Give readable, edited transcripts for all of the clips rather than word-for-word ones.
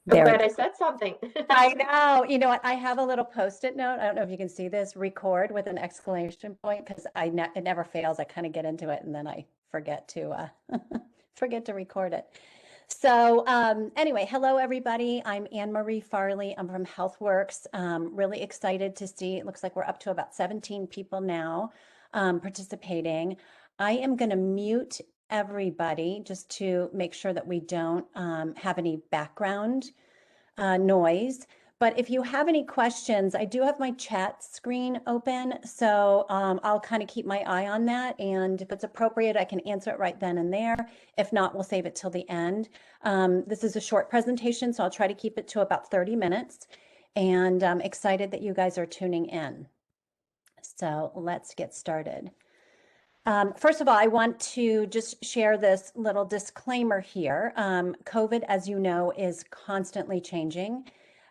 I'm There it glad I is. said something. I know. You know what? I have a little Post-it note. I don't know if you can see this, record with an exclamation point, because it never fails. I kind of get into it and then I forget to forget to record it. So anyway, hello everybody. I'm Anne Marie Farley. I'm from HealthWorks. Really excited to see. It looks like we're up to about 17 people now participating. I am going to mute everybody just to make sure that we don't have any background noise. But if you have any questions, I do have my chat screen open, so I'll kind of keep my eye on that. And if it's appropriate, I can answer it right then and there. If not, we'll save it till the end. This is a short presentation, so I'll try to keep it to about 30 minutes. And I'm excited that you guys are tuning in. So let's get started. First of all, I want to just share this little disclaimer here. COVID, as you know, is constantly changing,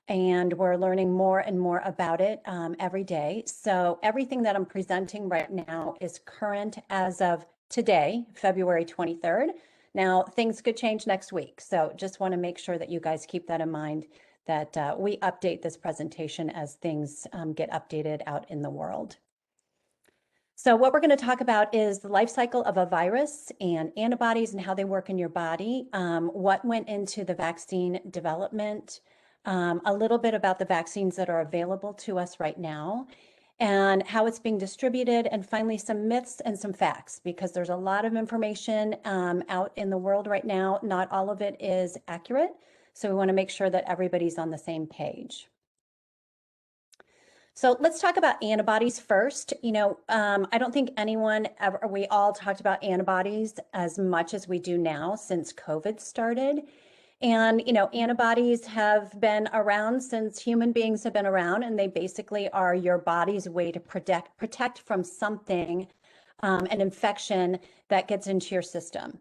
and we're learning more and more about it every day. So everything that I'm presenting right now is current as of today, February 23rd. Now, things could change next week. So just want to make sure that you guys keep that in mind, that we update this presentation as things get updated out in the world. So what we're going to talk about is the life cycle of a virus and antibodies and how they work in your body, what went into the vaccine development, a little bit about the vaccines that are available to us right now, and how it's being distributed, and finally some myths and some facts, because there's a lot of information out in the world right now. Not all of it is accurate, so we want to make sure that everybody's on the same page. So let's talk about antibodies first. You know, I don't think anyone ever, we all talked about antibodies as much as we do now since COVID started. And, you know, antibodies have been around since human beings have been around, and they basically are your body's way to protect from something, an infection that gets into your system.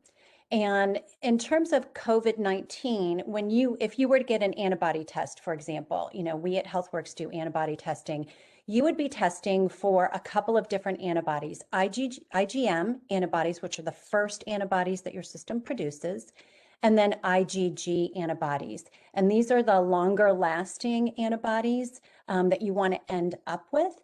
And in terms of COVID-19, if you were to get an antibody test, for example, you know, we at HealthWorks do antibody testing, you would be testing for a couple of different antibodies, IgM antibodies, which are the first antibodies that your system produces, and then IgG antibodies. And these are the longer lasting antibodies that you want to end up with.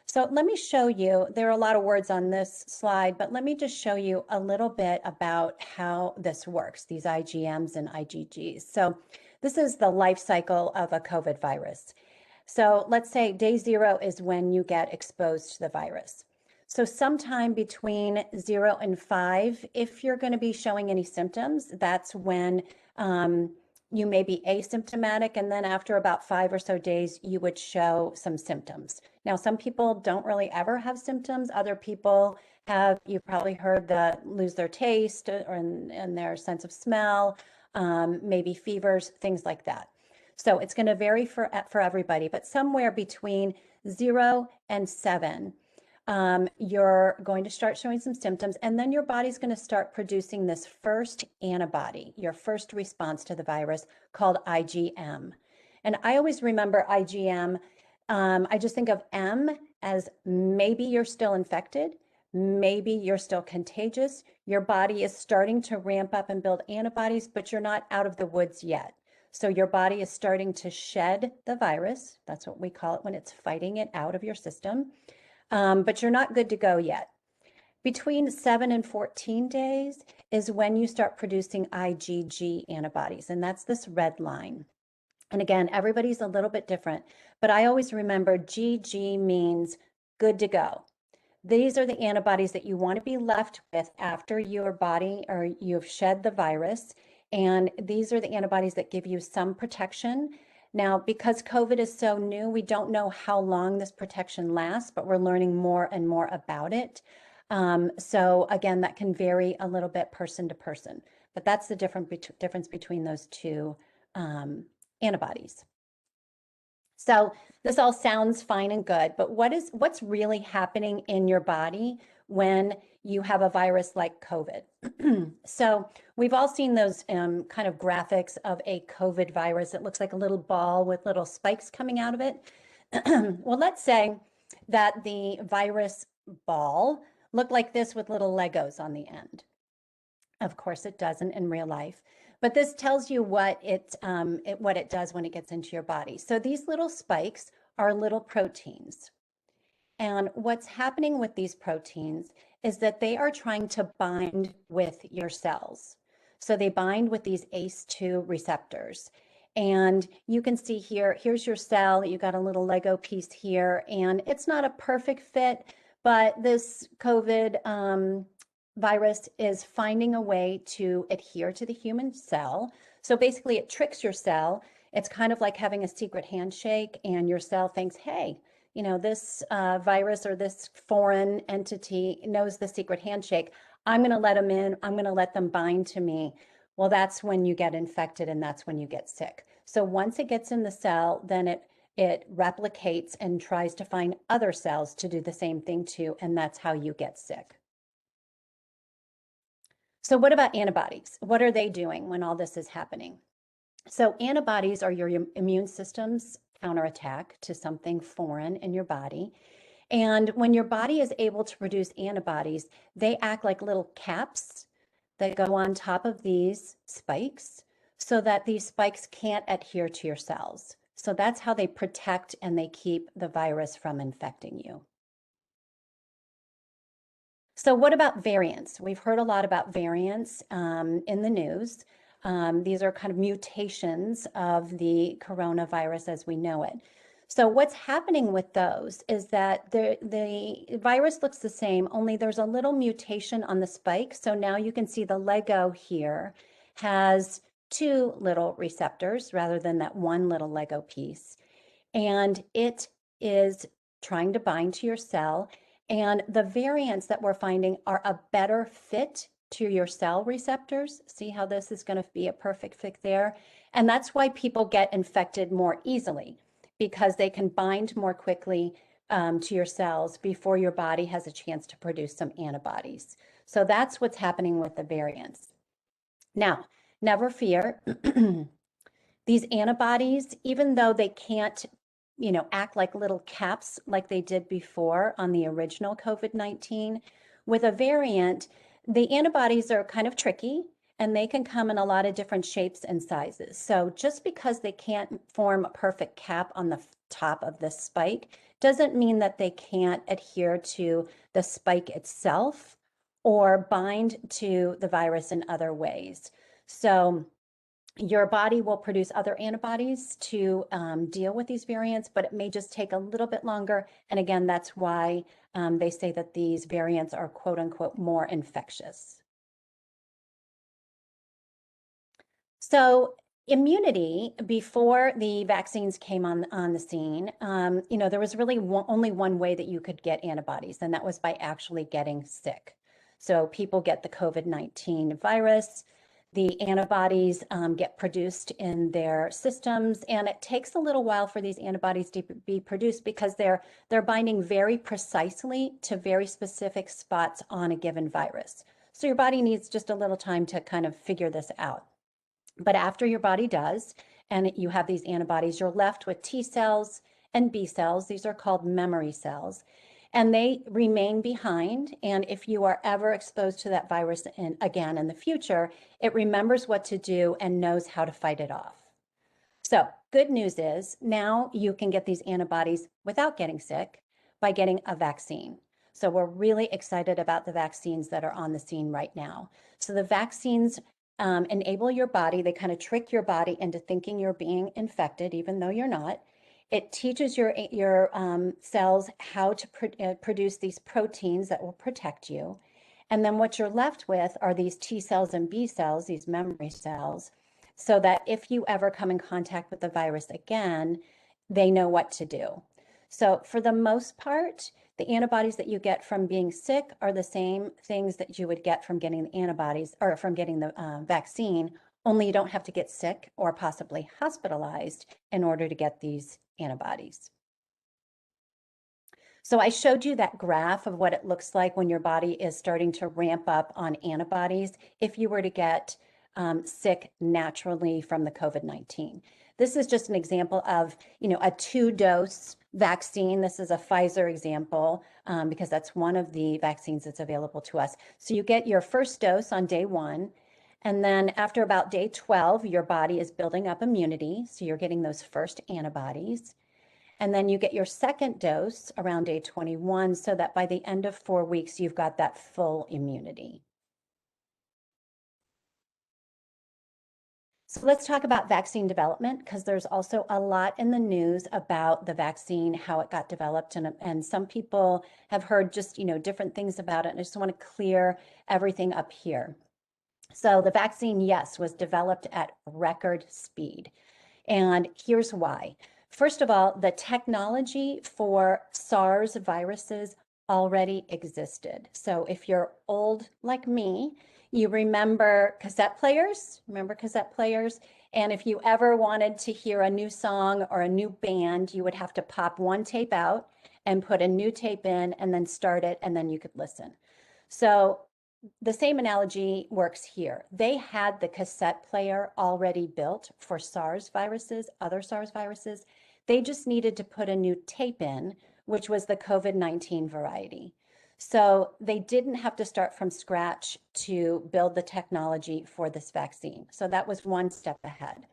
So let me show you, there are a lot of words on this slide, but let me just show you a little bit about how this works, these IgMs and IgGs. So this is the life cycle of a COVID virus. So let's say day 0 is when you get exposed to the virus. So sometime between 0 and 5, if you're going to be showing any symptoms, that's when you may be asymptomatic, and then after about 5 or so days, you would show some symptoms. Now, some people don't really ever have symptoms. Other people have, you've probably heard, that lose their taste and their sense of smell, maybe fevers, things like that. So it's going to vary for everybody, but somewhere between 0 and 7, you're going to start showing some symptoms, and then your body's going to start producing this first antibody, your first response to the virus, called IgM. And I always remember IgM, I just think of M as maybe you're still infected, maybe you're still contagious, your body is starting to ramp up and build antibodies, but you're not out of the woods yet. So your body is starting to shed the virus. That's what we call it when it's fighting it out of your system. But you're not good to go yet. Between 7 and 14 days is when you start producing IgG antibodies, and that's this red line. And again, everybody's a little bit different, but I always remember GG means good to go. These are the antibodies that you want to be left with after your body or you've shed the virus. And these are the antibodies that give you some protection. Now, because COVID is so new, we don't know how long this protection lasts, but we're learning more and more about it. So again, that can vary a little bit person to person, but that's the difference between those two antibodies. So this all sounds fine and good, but what's really happening in your body when you have a virus like COVID? So we've all seen those kind of graphics of a COVID virus. It looks like a little ball with little spikes coming out of it. Well, let's say that the virus ball looked like this with little Legos on the end. Of course, it doesn't in real life. But this tells you what what it does when it gets into your body. So these little spikes are little proteins. And what's happening with these proteins is that they are trying to bind with your cells. So they bind with these ACE2 receptors. And you can see here, here's your cell. You got a little Lego piece here, and it's not a perfect fit, but this COVID virus is finding a way to adhere to the human cell. So basically, it tricks your cell. It's kind of like having a secret handshake, and your cell thinks, hey, you know, this virus or this foreign entity knows the secret handshake. I'm going to let them in. I'm going to let them bind to me. Well, that's when you get infected and that's when you get sick. So once it gets in the cell, then it replicates and tries to find other cells to do the same thing to, and that's how you get sick. So what about antibodies? What are they doing when all this is happening? So antibodies are your immune system's counterattack to something foreign in your body. And when your body is able to produce antibodies, they act like little caps that go on top of these spikes so that these spikes can't adhere to your cells. So that's how they protect and they keep the virus from infecting you. So what about variants? We've heard a lot about variants in the news. These are kind of mutations of the coronavirus as we know it. So what's happening with those is that the virus looks the same, only there's a little mutation on the spike. So now you can see the Lego here has two little receptors rather than that one little Lego piece. And it is trying to bind to your cell. And the variants that we're finding are a better fit to your cell receptors. See how this is going to be a perfect fit there? And that's why people get infected more easily, because they can bind more quickly to your cells before your body has a chance to produce some antibodies. So that's what's happening with the variants. Now, never fear. These antibodies, even though they can't, you know, act like little caps like they did before on the original COVID-19, with a variant, the antibodies are kind of tricky and they can come in a lot of different shapes and sizes. So just because they can't form a perfect cap on the top of the spike doesn't mean that they can't adhere to the spike itself or bind to the virus in other ways. So your body will produce other antibodies to deal with these variants, but it may just take a little bit longer. And again, that's why they say that these variants are quote unquote more infectious. So immunity, before the vaccines came on the scene, you know, there was really only one way that you could get antibodies, and that was by actually getting sick. So people get the COVID-19 virus, the antibodies get produced in their systems, and it takes a little while for these antibodies to be produced because they're binding very precisely to very specific spots on a given virus. So your body needs just a little time to kind of figure this out. But after your body does, and you have these antibodies, you're left with T cells and B cells. These are called memory cells, and they remain behind. And if you are ever exposed to that virus again in the future, it remembers what to do and knows how to fight it off. So good news is now you can get these antibodies without getting sick by getting a vaccine. So we're really excited about the vaccines that are on the scene right now. So the vaccines enable your body, they kind of trick your body into thinking you're being infected, even though you're not. It teaches your cells how to produce these proteins that will protect you. And then what you're left with are these T cells and B cells, these memory cells, so that if you ever come in contact with the virus again, they know what to do. So for the most part, the antibodies that you get from being sick are the same things that you would get from getting the antibodies or from getting the vaccine, only you don't have to get sick or possibly hospitalized in order to get these antibodies. So I showed you that graph of what it looks like when your body is starting to ramp up on antibodies if you were to get sick naturally from the COVID-19. This is just an example of, you know, a 2-dose vaccine. This is a Pfizer example because that's one of the vaccines that's available to us. So you get your first dose on day 1, And then after about day 12, your body is building up immunity. So you're getting those first antibodies. And then you get your second dose around day 21, so that by the end of 4 weeks, you've got that full immunity. So let's talk about vaccine development, because there's also a lot in the news about the vaccine, how it got developed, and some people have heard just, different things about it. And I just want to clear everything up here. So the vaccine, yes, was developed at record speed. And here's why. First of all, the technology for SARS viruses already existed. So if you're old like me, you remember cassette players? Remember cassette players? And if you ever wanted to hear a new song or a new band, you would have to pop one tape out and put a new tape in and then start it, and then you could listen. So the same analogy works here. They had the cassette player already built for SARS viruses, other SARS viruses. They just needed to put a new tape in, which was the COVID-19 variety. So they didn't have to start from scratch to build the technology for this vaccine. So that was one step ahead.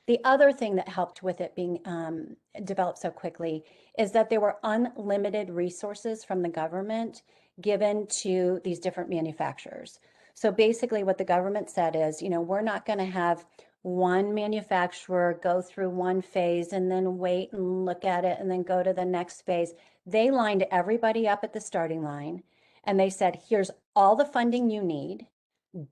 The other thing that helped with it being developed so quickly is that there were unlimited resources from the government given to these different manufacturers. So basically what the government said is, we're not going to have one manufacturer go through one phase and then wait and look at it and then go to the next phase. They lined everybody up at the starting line and they said, here's all the funding you need,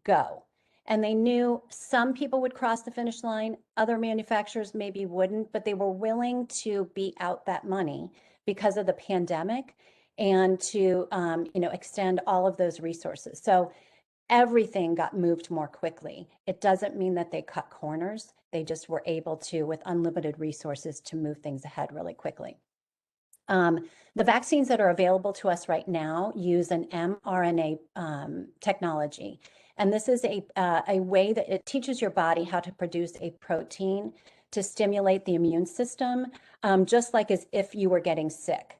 go. And they knew some people would cross the finish line, other manufacturers maybe wouldn't, but they were willing to be out that money because of the pandemic and to extend all of those resources. So everything got moved more quickly. It doesn't mean that they cut corners. They just were able to, with unlimited resources, to move things ahead really quickly. The vaccines that are available to us right now use an mRNA technology. And this is a way that it teaches your body how to produce a protein to stimulate the immune system, just like as if you were getting sick.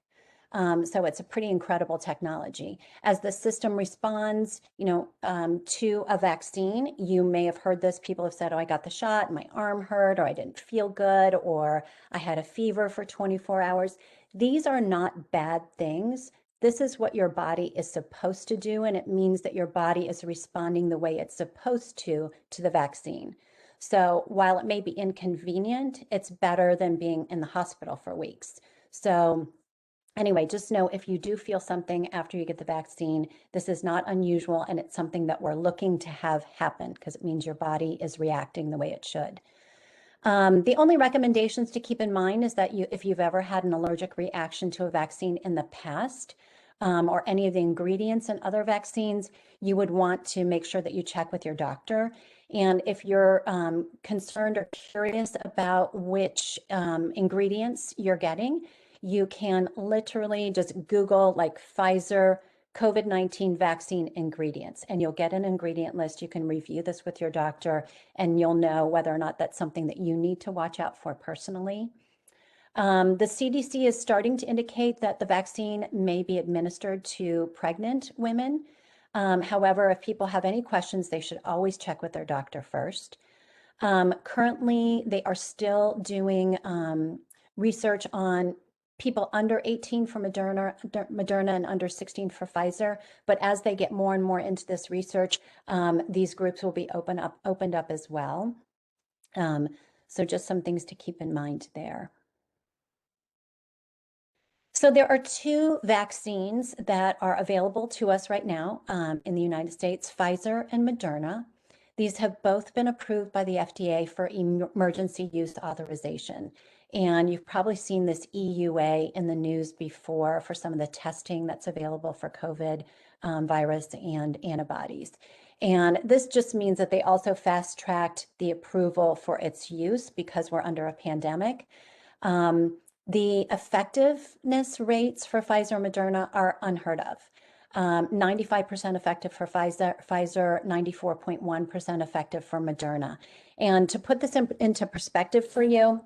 So it's a pretty incredible technology. As the system responds, to a vaccine, you may have heard this. People have said, oh, I got the shot, my arm hurt, or I didn't feel good, or I had a fever for 24 hours. These are not bad things. This is what your body is supposed to do, and it means that your body is responding the way it's supposed to the vaccine. So while it may be inconvenient, it's better than being in the hospital for weeks. So anyway, just know if you do feel something after you get the vaccine, this is not unusual, and it's something that we're looking to have happen because it means your body is reacting the way it should. The only recommendations to keep in mind is that if you've ever had an allergic reaction to a vaccine in the past, or any of the ingredients in other vaccines, you would want to make sure that you check with your doctor. And if you're concerned or curious about which ingredients you're getting, you can literally just Google like Pfizer COVID-19 vaccine ingredients, and you'll get an ingredient list. You can review this with your doctor, and you'll know whether or not that's something that you need to watch out for personally. The CDC is starting to indicate that the vaccine may be administered to pregnant women. However, if people have any questions, they should always check with their doctor first. Currently, they are still doing research on people under 18 for Moderna and under 16 for Pfizer. But as they get more and more into this research, these groups will be opened up as well. So just some things to keep in mind there. So there are two vaccines that are available to us right now in the United States, Pfizer and Moderna. These have both been approved by the FDA for emergency use authorization. And you've probably seen this EUA in the news before for some of the testing that's available for COVID virus and antibodies. And this just means that they also fast-tracked the approval for its use because we're under a pandemic. The effectiveness rates for Pfizer and Moderna are unheard of. 95% effective for Pfizer, 94.1% effective for Moderna. And to put this into perspective for you,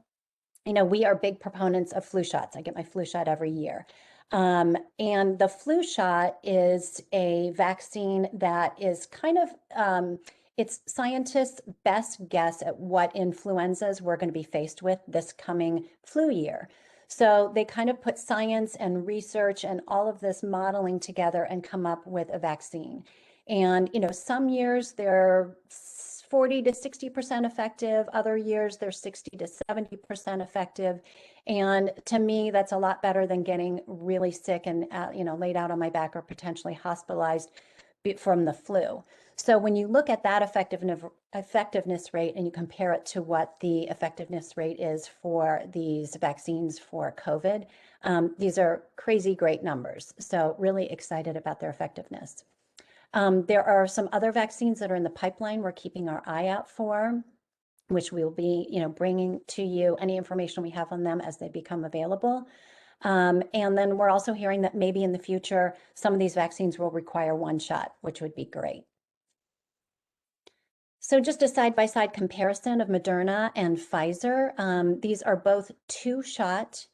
we are big proponents of flu shots. I get my flu shot every year. And the flu shot is a vaccine that is kind of it's scientists' best guess at what influenzas we're going to be faced with this coming flu year. So they kind of put science and research and all of this modeling together and come up with a vaccine. And, some years they're 40 to 60% effective. Other years they're 60 to 70% effective. And to me, that's a lot better than getting really sick and, laid out on my back or potentially hospitalized from the flu. So when you look at that effectiveness rate and you compare it to what the effectiveness rate is for these vaccines for COVID, these are crazy great numbers. So really excited about their effectiveness. There are some other vaccines that are in the pipeline we're keeping our eye out for, which we'll be, bringing to you any information we have on them as they become available. And then we're also hearing that maybe in the future, some of these vaccines will require one shot, which would be great. So just a side-by-side comparison of Moderna and Pfizer. These are both two-shot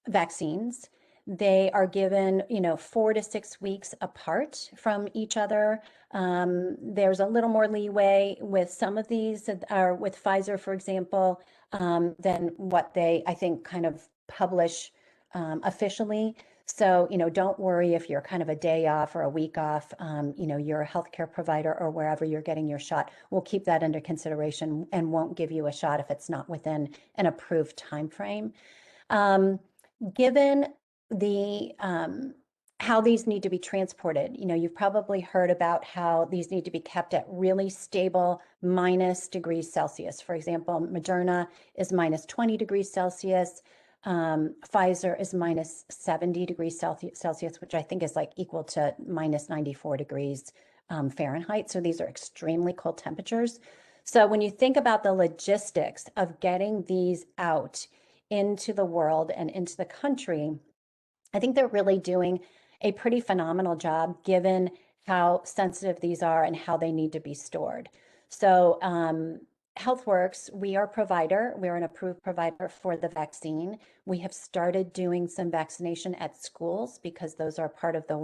vaccines. They are given, 4 to 6 weeks apart from each other. There's a little more leeway with some of these, or with Pfizer, for example, than what they, I think, kind of publish officially. So, don't worry if you're kind of a day off or a week off, you're a healthcare provider or wherever you're getting your shot. We'll keep that under consideration and won't give you a shot if it's not within an approved time frame. Given the how these need to be transported, you've probably heard about how these need to be kept at really stable -degrees Celsius. For example, Moderna is -20 degrees Celsius. Pfizer is -70 degrees Celsius, which I think is like equal to -94 degrees Fahrenheit. So these are extremely cold temperatures. So when you think about the logistics of getting these out into the world and into the country, I think they're really doing a pretty phenomenal job given how sensitive these are and how they need to be stored. So HealthWorks, we are a provider. We're an approved provider for the vaccine. We have started doing some vaccination at schools because those are part of the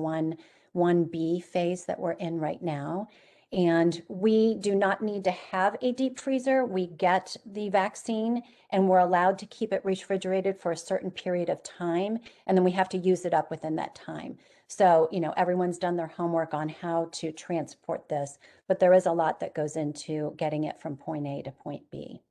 1B phase that we're in right now. And we do not need to have a deep freezer. We get the vaccine and we're allowed to keep it refrigerated for a certain period of time. And then we have to use it up within that time. So, everyone's done their homework on how to transport this, but there is a lot that goes into getting it from point A to point B.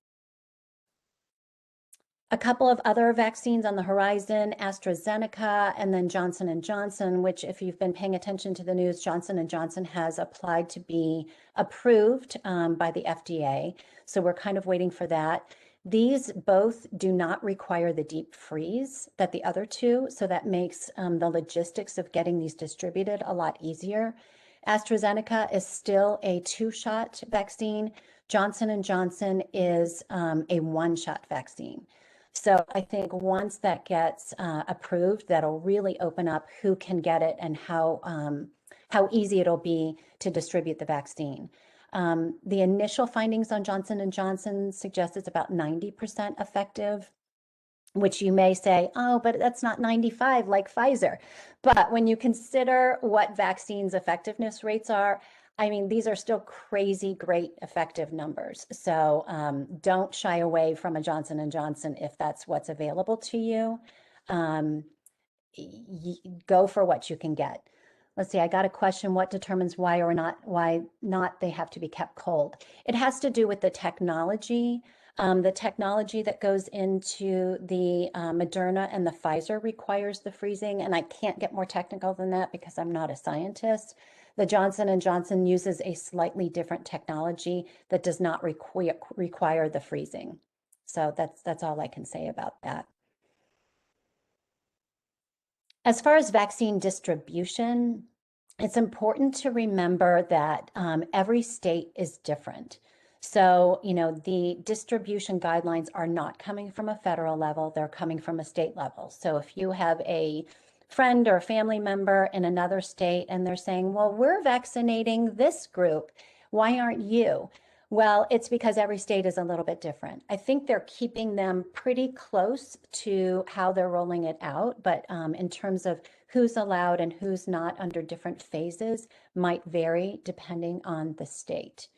A couple of other vaccines on the horizon, AstraZeneca and then Johnson & Johnson, which if you've been paying attention to the news, Johnson & Johnson has applied to be approved by the FDA. So we're kind of waiting for that. These both do not require the deep freeze that the other two, so that makes the logistics of getting these distributed a lot easier. AstraZeneca is still a 2-shot vaccine. Johnson & Johnson is a 1-shot vaccine. So I think once that gets approved, that'll really open up who can get it and how easy it'll be to distribute the vaccine. The initial findings on Johnson & Johnson suggest it's about 90% effective, which you may say, oh, but that's not 95 like Pfizer. But when you consider what vaccines' effectiveness rates are, I mean, these are still crazy great effective numbers. So don't shy away from a Johnson & Johnson if that's what's available to you. Go for what you can get. Let's see, I got a question, what determines why not they have to be kept cold? It has to do with the technology. The technology that goes into the Moderna and the Pfizer requires the freezing, and I can't get more technical than that because I'm not a scientist. The Johnson & Johnson uses a slightly different technology that does not require the freezing. So that's all I can say about that. As far as vaccine distribution, it's important to remember that every state is different. So, the distribution guidelines are not coming from a federal level, they're coming from a state level. So if you have a friend or a family member in another state and they're saying, well, we're vaccinating this group, why aren't you? Well, it's because every state is a little bit different. I think they're keeping them pretty close to how they're rolling it out, but in terms of who's allowed and who's not under different phases might vary depending on the state.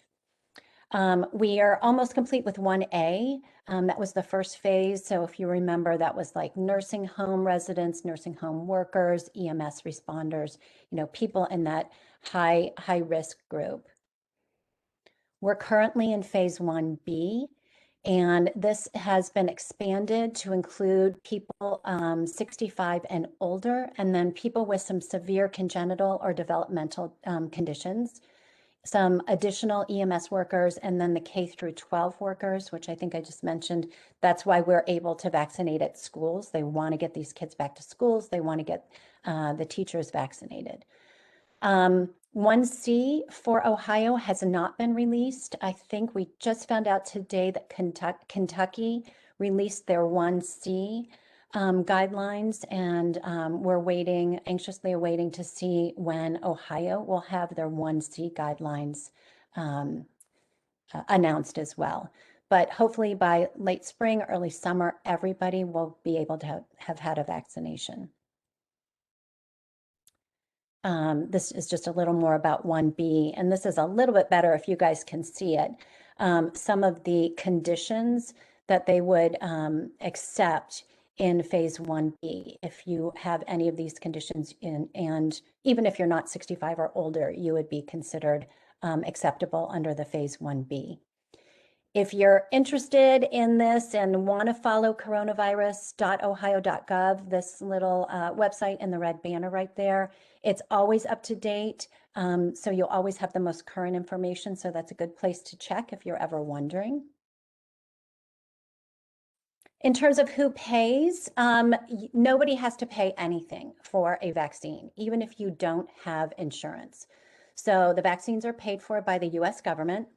We are almost complete with 1A. That was the first phase. So if you remember, that was like nursing home residents, nursing home workers, EMS responders, people in that high risk group. We're currently in phase 1B, and this has been expanded to include people 65 and older, and then people with some severe congenital or developmental conditions, some additional EMS workers, and then the K through 12 workers, which I think I just mentioned. That's why we're able to vaccinate at schools. They want to get these kids back to schools. They want to get the teachers vaccinated. 1C for Ohio has not been released. I think we just found out today that Kentucky released their 1C guidelines, and we're anxiously awaiting to see when Ohio will have their 1C guidelines announced as well. But hopefully by late spring, early summer, everybody will be able to have had a vaccination. This is just a little more about 1B, and this is a little bit better if you guys can see it. Some of the conditions that they would accept in phase 1B, if you have any of these conditions and even if you're not 65 or older, you would be considered acceptable under the phase 1B. If you're interested in this and want to follow coronavirus.ohio.gov, this little website in the red banner right there, it's always up to date. So you'll always have the most current information. So that's a good place to check if you're ever wondering. In terms of who pays, nobody has to pay anything for a vaccine, even if you don't have insurance. So the vaccines are paid for by the US government.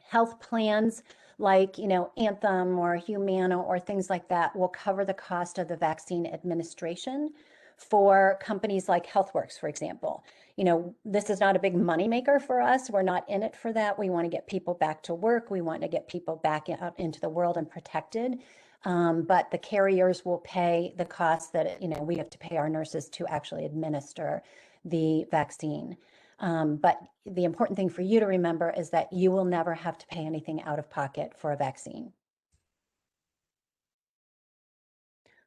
Health plans like, Anthem or Humana or things like that will cover the cost of the vaccine administration for companies like HealthWorks, for example. This is not a big moneymaker for us. We're not in it for that. We want to get people back to work. We want to get people back out into the world and protected. But the carriers will pay the cost that, we have to pay our nurses to actually administer the vaccine. But the important thing for you to remember is that you will never have to pay anything out of pocket for a vaccine.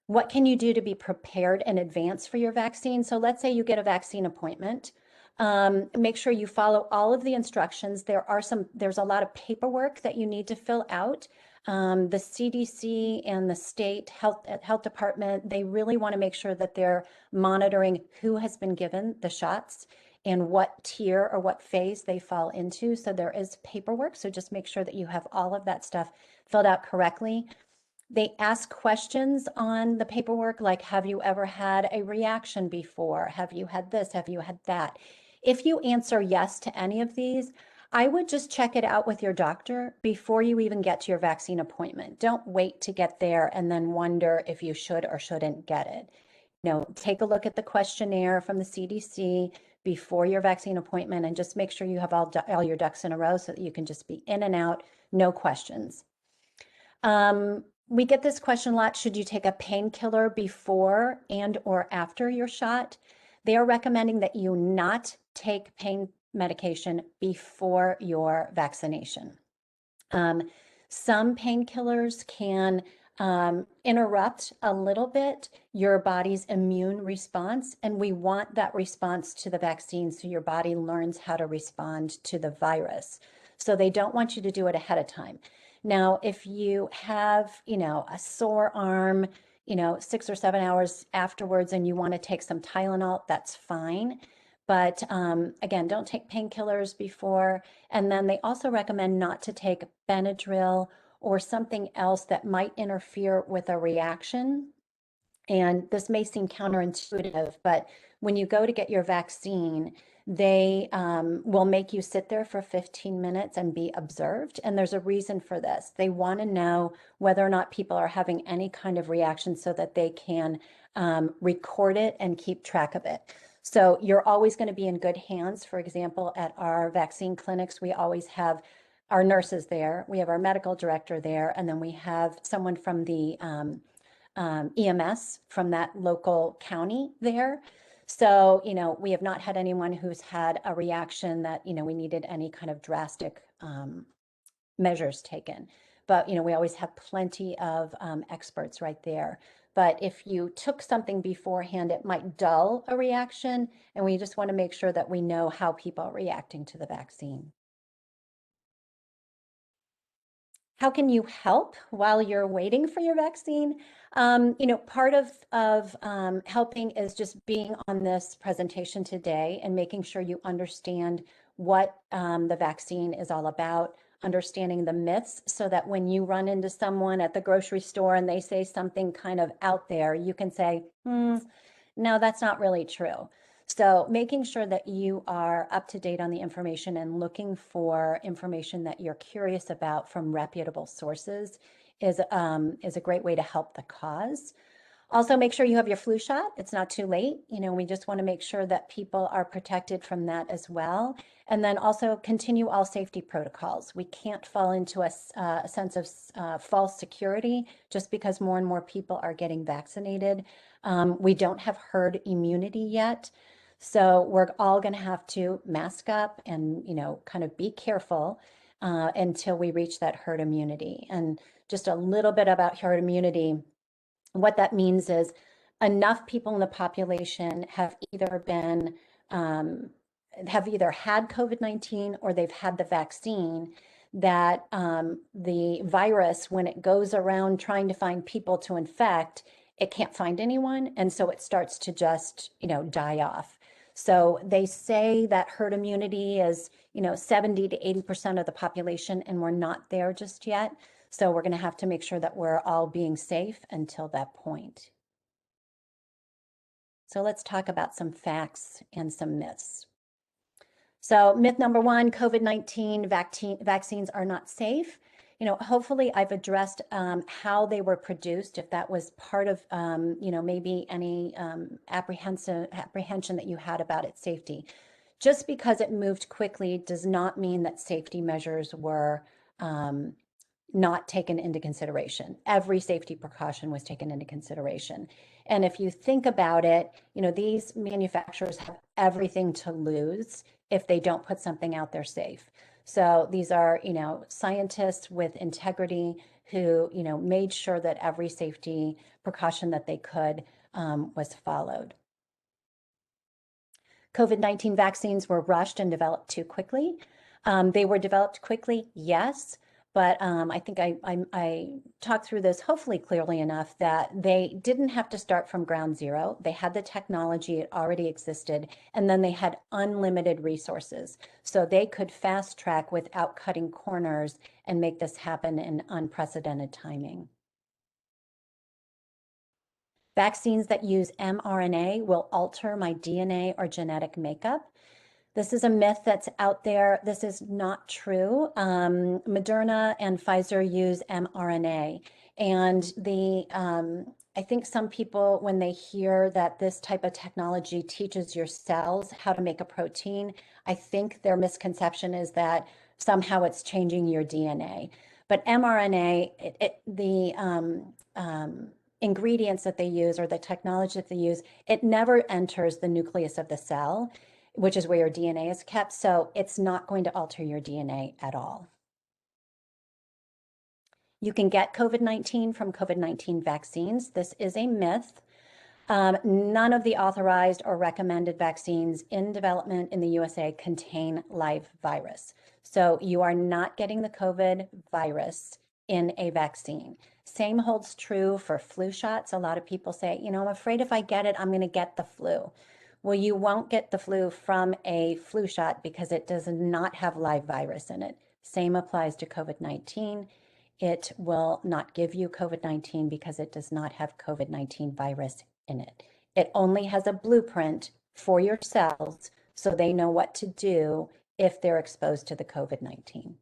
What can you do to be prepared in advance for your vaccine? So let's say you get a vaccine appointment. Make sure you follow all of the instructions. There's a lot of paperwork that you need to fill out. The CDC and the state health department, they really want to make sure that they're monitoring who has been given the shots and what tier or what phase they fall into. So there is paperwork. So just make sure that you have all of that stuff filled out correctly. They ask questions on the paperwork, like, have you ever had a reaction before? Have you had this? Have you had that? If you answer yes to any of these, I would just check it out with your doctor before you even get to your vaccine appointment. Don't wait to get there and then wonder if you should or shouldn't get it. Take a look at the questionnaire from the CDC before your vaccine appointment and just make sure you have all your ducks in a row so that you can just be in and out, no questions. We get this question a lot. Should you take a painkiller before and or after your shot? They are recommending that you not take pain medication before your vaccination. Some painkillers can interrupt a little bit your body's immune response, and we want that response to the vaccine so your body learns how to respond to the virus. So they don't want you to do it ahead of time. Now, if you have, a sore arm, 6 or 7 hours afterwards and you want to take some Tylenol, that's fine. But again, don't take painkillers before. And then they also recommend not to take Benadryl or something else that might interfere with a reaction. And this may seem counterintuitive, but when you go to get your vaccine, they will make you sit there for 15 minutes and be observed. And there's a reason for this. They want to know whether or not people are having any kind of reaction so that they can record it and keep track of it. So you're always going to be in good hands. For example, at our vaccine clinics, we always have our nurses there. We have our medical director there, and then we have someone from the EMS from that local county there. So, we have not had anyone who's had a reaction that, we needed any kind of drastic measures taken. But, we always have plenty of experts right there. But if you took something beforehand, it might dull a reaction. And we just want to make sure that we know how people are reacting to the vaccine. How can you help while you're waiting for your vaccine? Part of helping is just being on this presentation today and making sure you understand what the vaccine is all about, understanding the myths, so that when you run into someone at the grocery store and they say something kind of out there, you can say, no, that's not really true. So making sure that you are up to date on the information and looking for information that you're curious about from reputable sources is a great way to help the cause. Also, make sure you have your flu shot. It's not too late. We just want to make sure that people are protected from that as well. And then also continue all safety protocols. We can't fall into a sense of false security just because more and more people are getting vaccinated. We don't have herd immunity yet. So we're all going to have to mask up and, kind of be careful until we reach that herd immunity. And just a little bit about herd immunity. What that means is enough people in the population have either had COVID-19 or they've had the vaccine, that the virus, when it goes around trying to find people to infect, it can't find anyone. And so it starts to just, die off. So they say that herd immunity is, 70 to 80% of the population, and we're not there just yet. So we're going to have to make sure that we're all being safe until that point. So let's talk about some facts and some myths. So myth number one, COVID-19 vaccines are not safe. Hopefully I've addressed how they were produced, if that was part of, maybe any apprehension that you had about its safety. Just because it moved quickly does not mean that safety measures were not taken into consideration. Every safety precaution was taken into consideration. And if you think about it, these manufacturers have everything to lose if they don't put something out there safe. So these are, scientists with integrity who, made sure that every safety precaution that they could was followed. COVID-19 vaccines were rushed and developed too quickly. They were developed quickly, yes, but I think I talked through this hopefully clearly enough that they didn't have to start from ground zero. They had the technology, it already existed, and then they had unlimited resources. So they could fast track without cutting corners and make this happen in unprecedented timing. Vaccines that use mRNA will alter my DNA or genetic makeup. This is a myth that's out there. This is not true. Moderna and Pfizer use mRNA. And I think some people, when they hear that this type of technology teaches your cells how to make a protein, I think their misconception is that somehow it's changing your DNA. But mRNA, ingredients that they use or the technology that they use, it never enters the nucleus of the cell, which is where your DNA is kept. So it's not going to alter your DNA at all. You can get COVID-19 from COVID-19 vaccines. This is a myth. None of the authorized or recommended vaccines in development in the USA contain live virus. So you are not getting the COVID virus in a vaccine. Same holds true for flu shots. A lot of people say, I'm afraid if I get it, I'm going to get the flu. Well, you won't get the flu from a flu shot because it does not have live virus in it. Same applies to COVID-19. It will not give you COVID-19 because it does not have COVID-19 virus in it. It only has a blueprint for your cells so they know what to do if they're exposed to the COVID-19.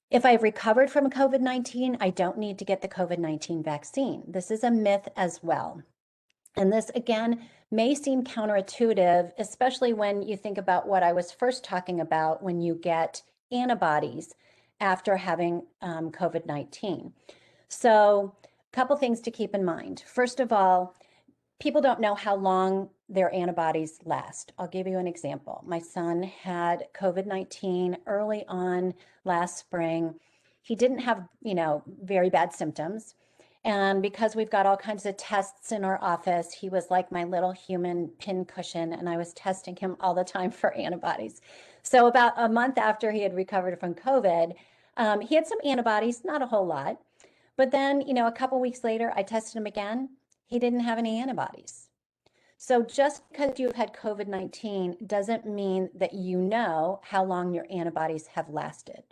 If I've recovered from COVID-19, I don't need to get the COVID-19 vaccine. This is a myth as well. And this, again, may seem counterintuitive, especially when you think about what I was first talking about when you get antibodies after having COVID-19. So a couple things to keep in mind. First of all, people don't know how long their antibodies last. I'll give you an example. My son had COVID-19 early on last spring. He didn't have, very bad symptoms. And because we've got all kinds of tests in our office, he was like my little human pincushion, and I was testing him all the time for antibodies. So about a month after he had recovered from COVID, he had some antibodies, not a whole lot. But then, a couple weeks later, I tested him again. He didn't have any antibodies. So just because you've had COVID-19 doesn't mean that you know how long your antibodies have lasted.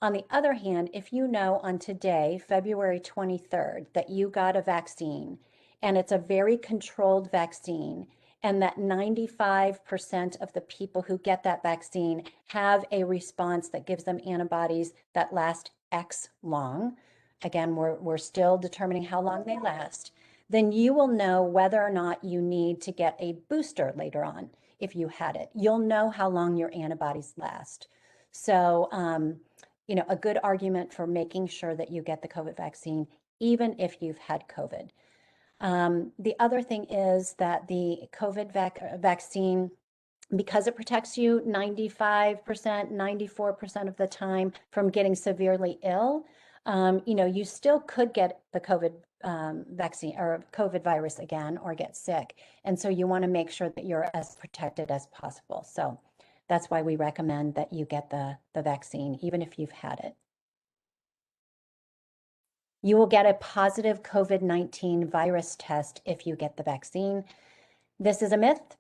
On the other hand, if you know on today, February 23rd, that you got a vaccine and it's a very controlled vaccine, and that 95% of the people who get that vaccine have a response that gives them antibodies that last X long, again, we're still determining how long they last, then you will know whether or not you need to get a booster later on if you had it. You'll know how long your antibodies last. So, a good argument for making sure that you get the COVID vaccine, even if you've had COVID. The other thing is that the COVID vaccine, because it protects you 95%, 94% of the time from getting severely ill, you still could get the COVID vaccine or COVID virus again or get sick. And so you want to make sure that you're as protected as possible. So that's why we recommend that you get the vaccine, even if you've had it. You will get a positive COVID-19 virus test if you get the vaccine. This is a myth.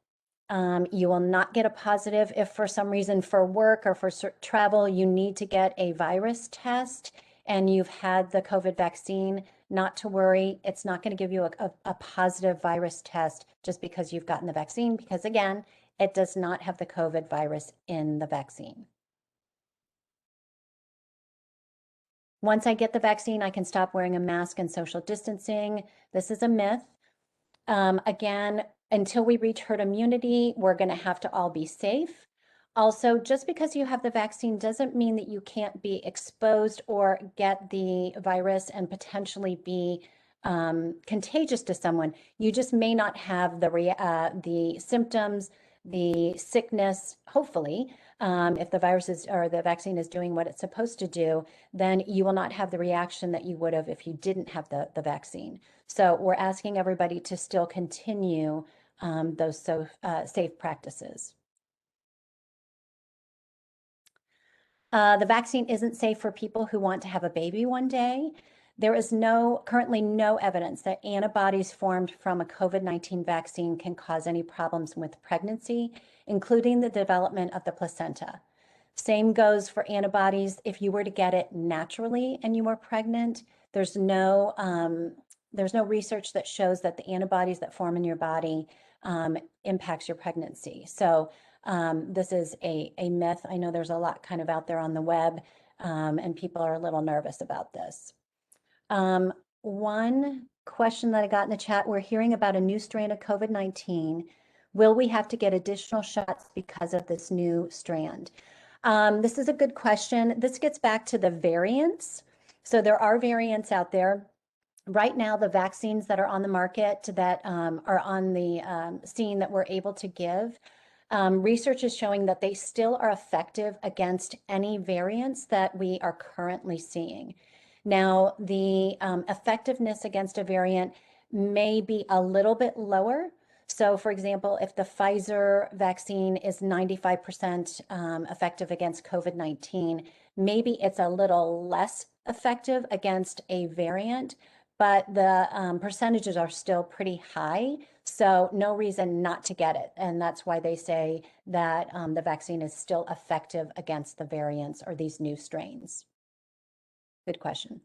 You will not get a positive if for some reason for work or for travel, you need to get a virus test and you've had the COVID vaccine. Not to worry, it's not going to give you a positive virus test just because you've gotten the vaccine, because again, it does not have the COVID virus in the vaccine. Once I get the vaccine, I can stop wearing a mask and social distancing. This is a myth. Again, until we reach herd immunity, we're going to have to all be safe. Also, just because you have the vaccine doesn't mean that you can't be exposed or get the virus and potentially be contagious to someone. You just may not have the symptoms, the sickness, hopefully. If the virus is or the vaccine is doing what it's supposed to do, then you will not have the reaction that you would have if you didn't have the vaccine. So we're asking everybody to still continue those safe practices. The vaccine isn't safe for people who want to have a baby one day. There is currently no evidence that antibodies formed from a COVID-19 vaccine can cause any problems with pregnancy, including the development of the placenta. Same goes for antibodies. If you were to get it naturally and you were pregnant, there's no research that shows that the antibodies that form in your body impacts your pregnancy. So this is a myth. I know there's a lot kind of out there on the web, and people are a little nervous about this. One question that I got in the chat, we're hearing about a new strain of COVID-19. Will we have to get additional shots because of this new strand? This is a good question. This gets back to the variants. So there are variants out there. Right now, the vaccines that are on the market that are on the scene that we're able to give, research is showing that they still are effective against any variants that we are currently seeing. Now, the effectiveness against a variant may be a little bit lower. So for example, if the Pfizer vaccine is 95% effective against COVID-19, maybe it's a little less effective against a variant, but the percentages are still pretty high. So no reason not to get it. And that's why they say that the vaccine is still effective against the variants or these new strains. Good question.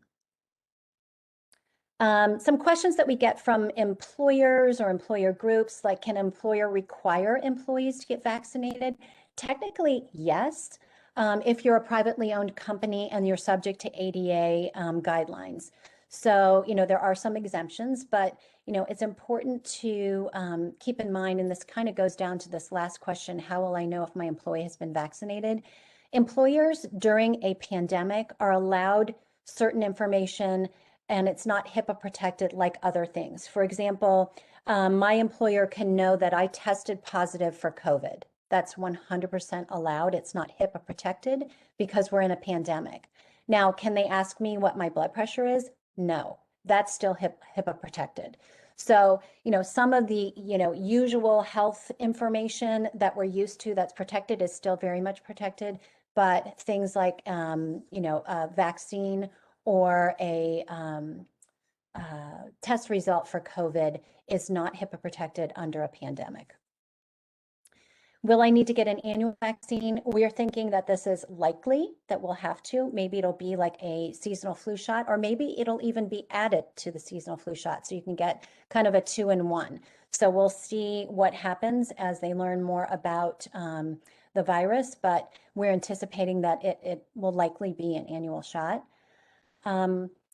Some questions that we get from employers or employer groups, like, can an employer require employees to get vaccinated? Technically, yes, if you're a privately owned company and you're subject to ADA guidelines. So, there are some exemptions, but, it's important to keep in mind, and this kind of goes down to this last question, how will I know if my employee has been vaccinated? Employers during a pandemic are allowed certain information and it's not HIPAA protected like other things. For example, my employer can know that I tested positive for COVID. That's 100% allowed. It's not HIPAA protected because we're in a pandemic. Now, can they ask me what my blood pressure is? No, that's still HIPAA protected. So, some of the, usual health information that we're used to that's protected is still very much protected. But things like, a vaccine or a test result for COVID is not HIPAA protected under a pandemic. Will I need to get an annual vaccine? We're thinking that this is likely that we'll have to. Maybe it'll be like a seasonal flu shot, or maybe it'll even be added to the seasonal flu shot. So you can get kind of a 2-in-1. So we'll see what happens as they learn more about the virus, but we're anticipating that it will likely be an annual shot.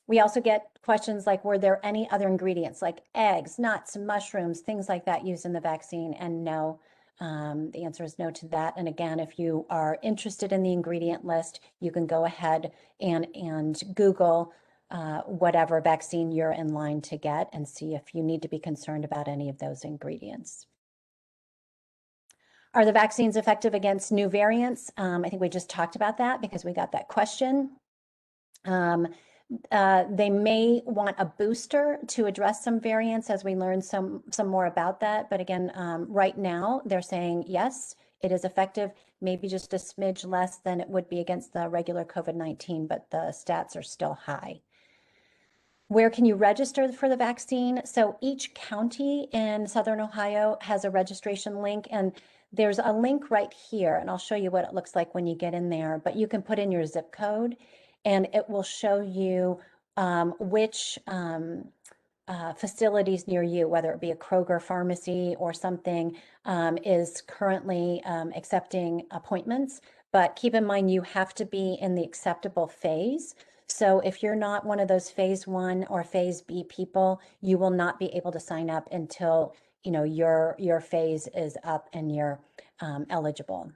We also get questions like, were there any other ingredients like eggs, nuts, mushrooms, things like that used in the vaccine? And no. The answer is no to that. And again, if you are interested in the ingredient list, you can go ahead and Google whatever vaccine you're in line to get and see if you need to be concerned about any of those ingredients. Are the vaccines effective against new variants? I think we just talked about that because we got that question. They may want a booster to address some variants as we learn some more about that. But again, right now they're saying, yes, it is effective, maybe just a smidge less than it would be against the regular COVID-19, but the stats are still high. Where can you register for the vaccine? So each county in Southern Ohio has a registration link, and there's a link right here, and I'll show you what it looks like when you get in there, but you can put in your zip code and it will show you which facilities near you, whether it be a Kroger pharmacy or something, is currently accepting appointments. But keep in mind, you have to be in the acceptable phase. So if you're not one of those phase 1 or phase B people, you will not be able to sign up until your phase is up and you're eligible.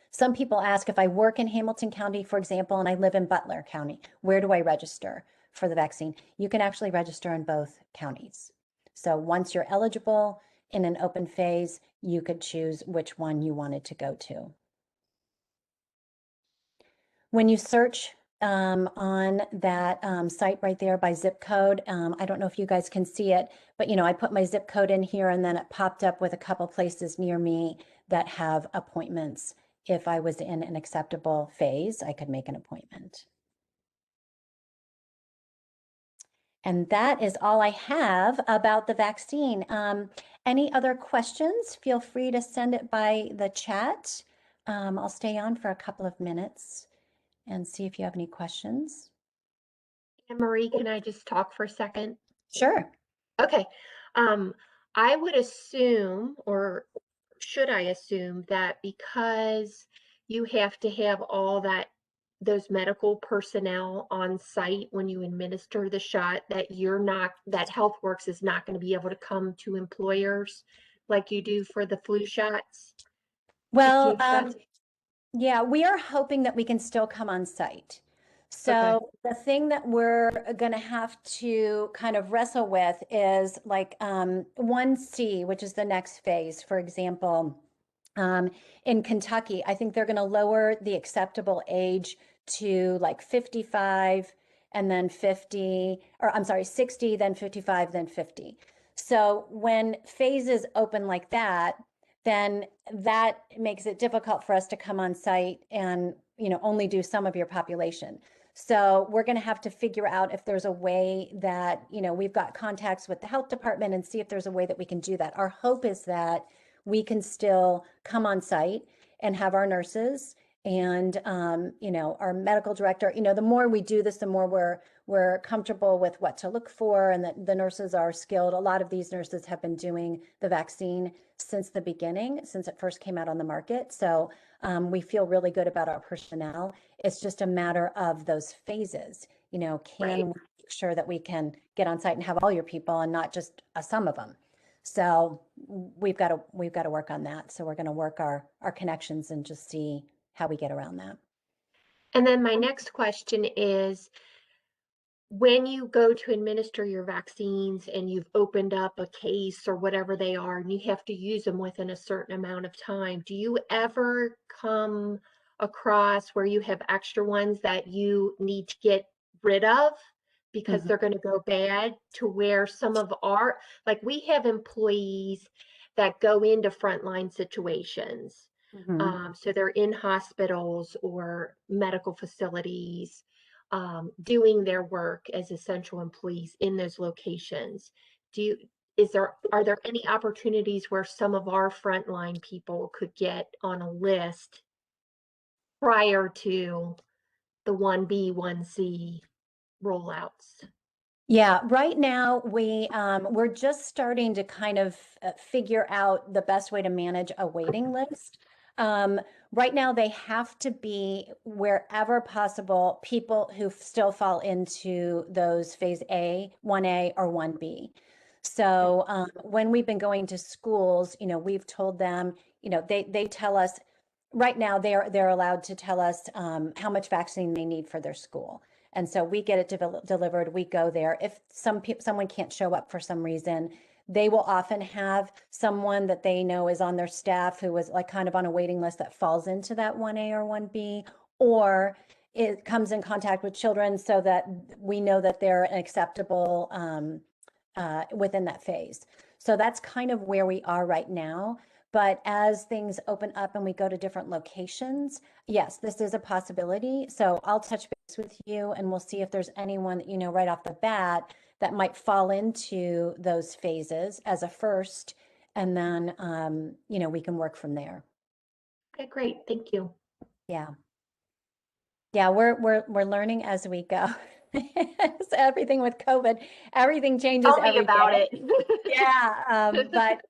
Some people ask, if I work in Hamilton County, for example, and I live in Butler County, where do I register for the vaccine? You can actually register in both counties. So once you're eligible in an open phase, you could choose which one you wanted to go to. When you search on that site right there by zip code, I don't know if you guys can see it, but I put my zip code in here and then it popped up with a couple places near me that have appointments. If I was in an acceptable phase, I could make an appointment. And that is all I have about the vaccine. Any other questions? Feel free to send it by the chat. I'll stay on for a couple of minutes and see if you have any questions. Anne Marie, can I just talk for a second? Sure. Okay. I would assume, or should I assume, that because you have to have all those medical personnel on site when you administer the shot, that that HealthWorks is not going to be able to come to employers like you do for the flu shots? Well, yeah, we are hoping that we can still come on site. So the thing that we're going to have to kind of wrestle with is like 1C, which is the next phase. For example, in Kentucky, I think they're going to lower the acceptable age to like 55 and then 50, or I'm sorry, 60, then 55, then 50. So when phases open like that, then that makes it difficult for us to come on site and only do some of your population. So we're going to have to figure out if there's a way that we've got contacts with the health department and see if there's a way that we can do that. Our hope is that we can still come on site and have our nurses and our medical director. The more we do this, the more we're comfortable with what to look for, and that the nurses are skilled. A lot of these nurses have been doing the vaccine since the beginning, since it first came out on the market. So we feel really good about our personnel. It's just a matter of those phases. Can we make sure that we can get on site and have all your people and not just some of them? So we've got to work on that. So we're going to work our connections and just see how we get around that. And then my next question is, when you go to administer your vaccines and you've opened up a case or whatever they are, and you have to use them within a certain amount of time, do you ever come across where you have extra ones that you need to get rid of because Mhm, they're going to go bad, to where some of our, like we have employees that go into frontline situations. mhm. So they're in hospitals or medical facilities, doing their work as essential employees in those locations. Do you, are there any opportunities where some of our frontline people could get on a list prior to the 1B, 1C rollouts? Yeah, right now we're just starting to kind of figure out the best way to manage a waiting list. Um, right now they have to be wherever possible people who still fall into those phase A, 1A or 1B. So when we've been going to schools, we've told them, they tell us right now they're allowed to tell us how much vaccine they need for their school. And so we get it delivered, we go there. If someone can't show up for some reason, they will often have someone that they know is on their staff who is like kind of on a waiting list that falls into that 1A or 1B, or it comes in contact with children so that we know that they're acceptable within that phase. So that's kind of where we are right now. But as things open up and we go to different locations, yes, this is a possibility. So I'll touch base with you and we'll see if there's anyone that you know right off the bat that might fall into those phases as a first. And then, we can work from there. Okay, great. Thank you. Yeah. Yeah, we're learning as we go. So everything with COVID, everything changes Tell me every about day. it. Yeah, but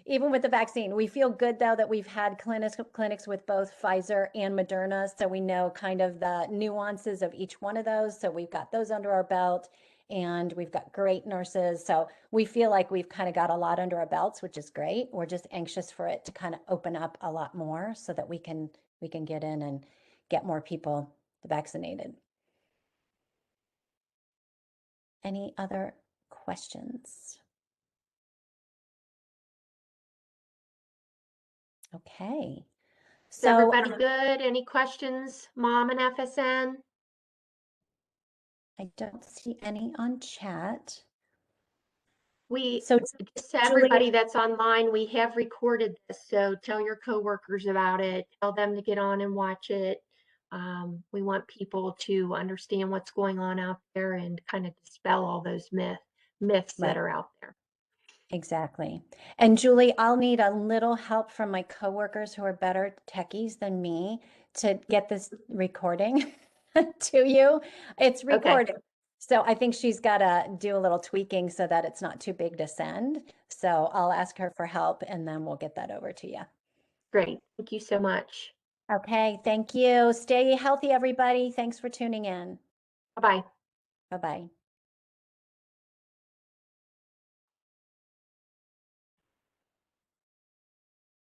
even with the vaccine, we feel good though that we've had clinics with both Pfizer and Moderna, so we know kind of the nuances of each one of those. So we've got those under our belt, and we've got great nurses. So we feel like we've kind of got a lot under our belts, which is great. We're just anxious for it to kind of open up a lot more so that we can get in and get more people vaccinated. Any other questions? Okay. Is So everybody good? Any questions, Mom and FSN? I don't see any on chat. We, So just to everybody Julie, that's online, we have recorded this, so tell your coworkers about it. Tell them to get on and watch it. We want people to understand what's going on out there and kind of dispel all those myths that right, are out there. exactly. And Julie, I'll need a little help from my coworkers who are better techies than me to get this recording to you. It's Okay, recorded. So I think she's got to do a little tweaking so that it's not too big to send. So I'll ask her for help and then we'll get that over to you. great. Thank you so much. Okay, thank you. Stay healthy, everybody. Thanks for tuning in. Bye-bye. Bye-bye.